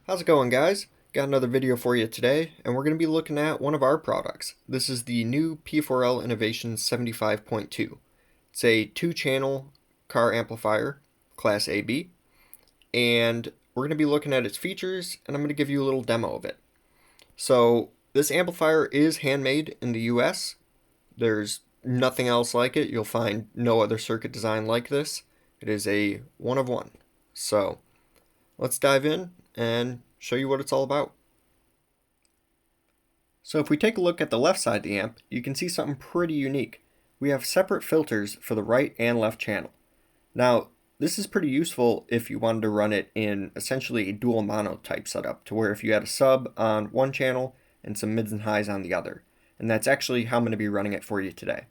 How's it going, guys? Got another video for you today, and we're going to be looking at one of our products. This is the new P4L Innovation 75.2. It's a two-channel car amplifier, Class AB, and we're going to be looking at its features, and I'm going to give you a little demo of it. So, this amplifier is handmade in the US. There's nothing else like it. You'll find no other circuit design like this. It is a one of one. So, let's dive in and show you what it's all about. So if we take a look at the left side of the amp, you can see something pretty unique. We have separate filters for the right and left channel. Now, this is pretty useful if you wanted to run it in essentially a dual mono type setup, to where if you had a sub on one channel and some mids and highs on the other. And that's actually how I'm going to be running it for you today.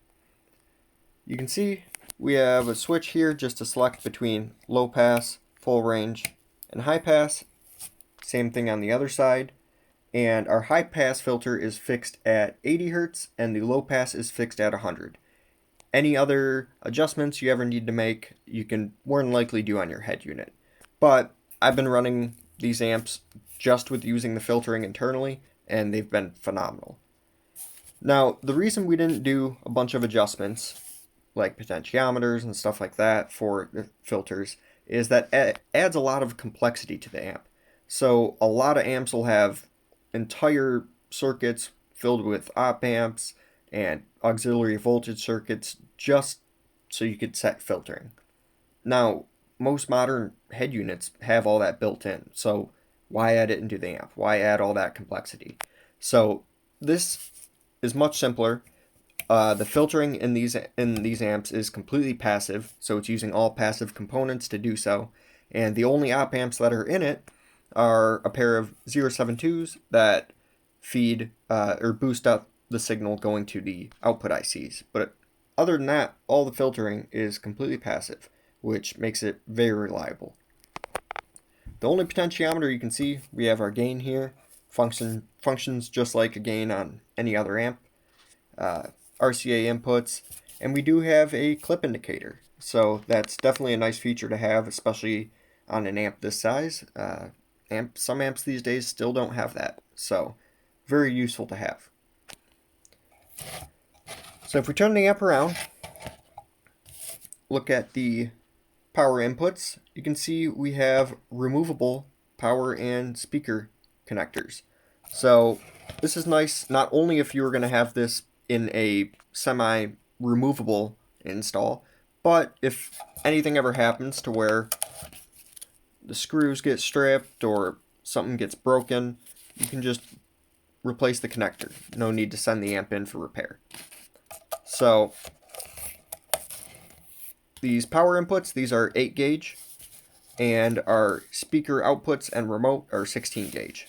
You can see we have a switch here just to select between low pass, full range, and high pass. Same thing on the other side. And our high pass filter is fixed at 80 Hz and the low pass is fixed at 100. Any other adjustments you ever need to make, you can more than likely do on your head unit. But I've been running these amps just with using the filtering internally, and they've been phenomenal. Now, the reason we didn't do a bunch of adjustments, like potentiometers and stuff like that for the filters, is that it adds a lot of complexity to the amp. So a lot of amps will have entire circuits filled with op amps and auxiliary voltage circuits just so you could set filtering. Now, most modern head units have all that built in, so why add it into the amp? Why add all that complexity? So this is much simpler. The filtering in these amps is completely passive, so it's using all passive components to do so, and the only op amps that are in it are a pair of 072s that feed or boost up the signal going to the output ICs. But other than that, all the filtering is completely passive, which makes it very reliable. The only potentiometer you can see, we have our gain here. Functions just like a gain on any other amp. RCA inputs, and we do have a clip indicator. So that's definitely a nice feature to have, especially on an amp this size. Some amps these days still don't have that, so very useful to have. So if we turn the amp around, look at the power inputs, you can see we have removable power and speaker connectors. So this is nice not only if you were going to have this in a semi-removable install, but if anything ever happens to where the screws get stripped or something gets broken, you can just replace the connector. No need to send the amp in for repair. So these power inputs, these are 8 gauge, and our speaker outputs and remote are 16 gauge.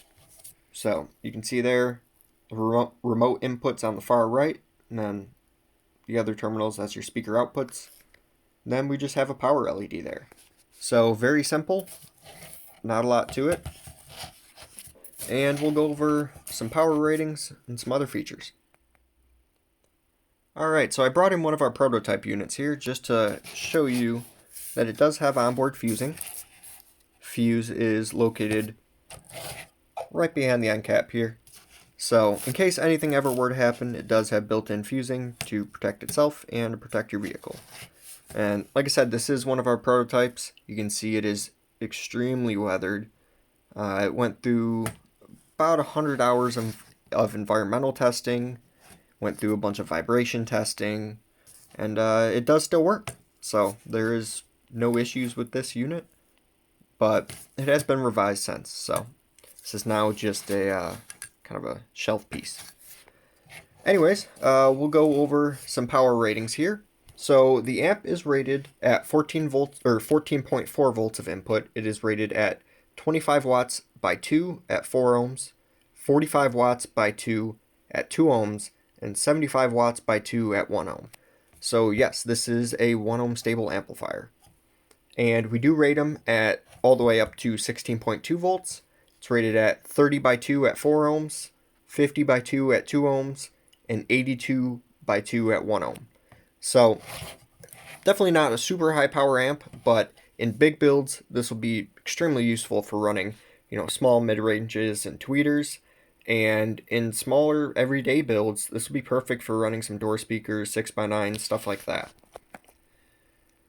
So you can see there the remote inputs on the far right, and then the other terminals, that's your speaker outputs. And then we just have a power LED there. So very simple, not a lot to it. And we'll go over some power ratings and some other features. Alright, so I brought in one of our prototype units here just to show you that it does have onboard fusing. Fuse is located right behind the end cap here. So in case anything ever were to happen, it does have built-in fusing to protect itself and to protect your vehicle. And like I said, this is one of our prototypes. You can see it is extremely weathered. It went through about 100 hours of environmental testing, went through a bunch of vibration testing, and it does still work. So there is no issues with this unit, but it has been revised since. So this is now just a kind of a shelf piece. Anyways, we'll go over some power ratings here. So the amp is rated at 14 volts or 14.4 volts of input. It is rated at 25 watts by 2 at 4 ohms, 45 watts by 2 at 2 ohms, and 75 watts by 2 at 1 ohm. So yes, this is a 1 ohm stable amplifier. And we do rate them at all the way up to 16.2 volts. It's rated at 30 by 2 at 4 ohms, 50 by 2 at 2 ohms, and 82 by 2 at 1 ohm. So definitely not a super high power amp, but in big builds, this will be extremely useful for running small mid-ranges and tweeters. And in smaller everyday builds, this would be perfect for running some door speakers, 6x9, stuff like that.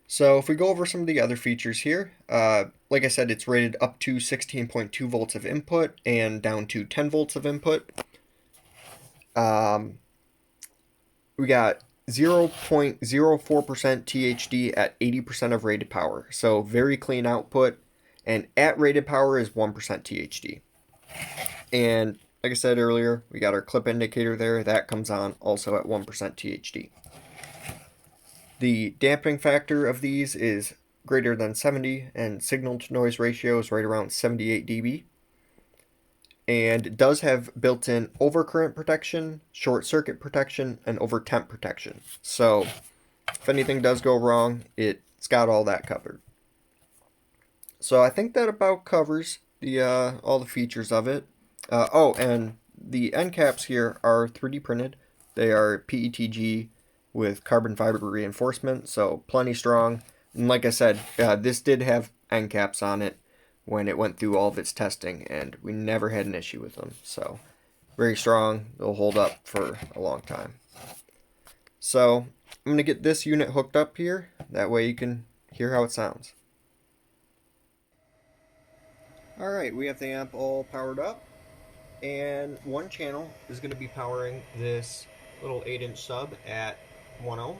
So if we go over some of the other features here, like I said, it's rated up to 16.2 volts of input and down to 10 volts of input. We got 0.04% THD at 80% of rated power. So very clean output. And at rated power is 1% THD. And like I said earlier, we got our clip indicator there. That comes on also at 1% THD. The dampening factor of these is greater than 70, and signal to noise ratio is right around 78 dB. And it does have built-in overcurrent protection, short circuit protection, and over temp protection. So if anything does go wrong, it's got all that covered. So I think that about covers the all the features of it. Oh, and the end caps here are 3D printed. They are PETG with carbon fiber reinforcement, so plenty strong. And like I said, this did have end caps on it when it went through all of its testing, and we never had an issue with them. So very strong. They'll hold up for a long time. So I'm going to get this unit hooked up here. That way you can hear how it sounds. Alright, we have the amp all powered up, and one channel is going to be powering this little 8-inch sub at 1 ohm,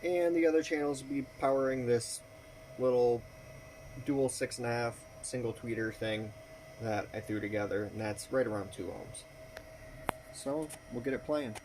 and the other channels will be powering this little dual 6.5 single tweeter thing that I threw together, and that's right around 2 ohms. So we'll get it playing.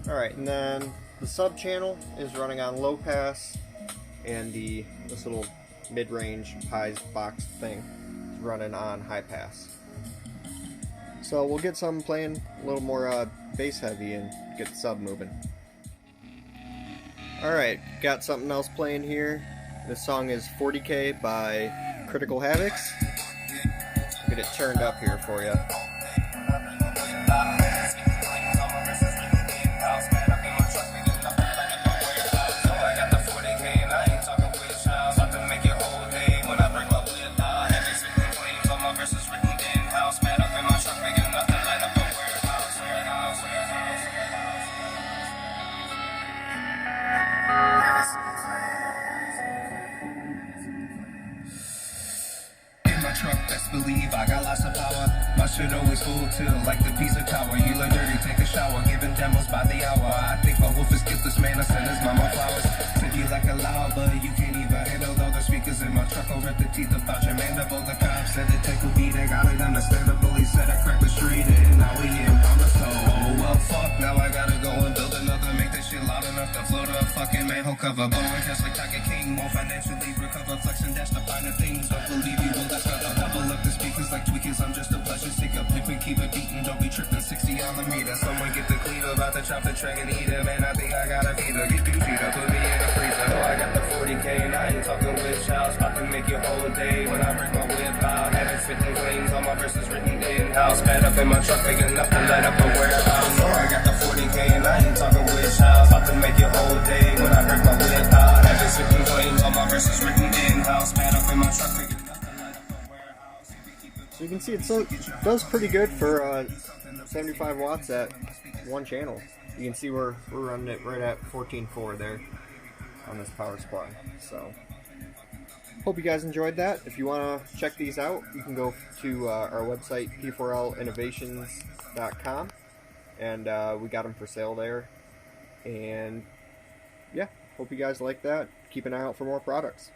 Alright, and then the sub channel is running on low pass, and this little mid-range highs box thing is running on high pass. So we'll get some playing a little more bass heavy and get the sub moving. Alright, got something else playing here. This song is 40K by Critical Havocs. Get it turned up here for you. Truck, best believe I got lots of power. My shit always full till like the Pisa Tower. You look dirty, take a shower, giving demos by the hour. I think my wolf is giftless, man. I send his mama flowers. Said you like a loud, but you can't even handle all the speakers in my truck. I'll rip the teeth about your mandible. The cops said they take a beat, I got it understandable. He said I cracked the street, and now we in Palmer. So, oh well, fuck. Now I gotta go and build another. Make this shit loud enough to float a fucking manhole cover. Blowing just like Tiger King. Won't financially recover, flex and dash to find the things. Don't believe you will, that's not the double up the speakers like tweakers. I'm just a pleasure seeker. Liquid, keep it beating, don't be tripping. 60 on the meter. Someone get the cleaver, about to chop the track and eat it. Man, I think I got a fever. Get 2 feet up, put me in the freezer. Oh, I got the 40K and I ain't talking with shouts. About to make your whole day when I break my whip out. Having spitting flames on my verses written in in-house. Pad up in my truck, big enough to light up a warehouse. So I got the 40K and I ain't talking wish house. About to make your whole day when I break my whip out. Having sipping claims, all my verses written in-house. Pad up in my truck, big enough to light up a warehouse. So you can see it does pretty good for 75 watts at one channel. You can see we're running it right at 14.4 there on this power supply. So hope you guys enjoyed that. If you want to check these out, you can go to our website, P4Linnovations.com, and we got them for sale there. And yeah, hope you guys like that. Keep an eye out for more products.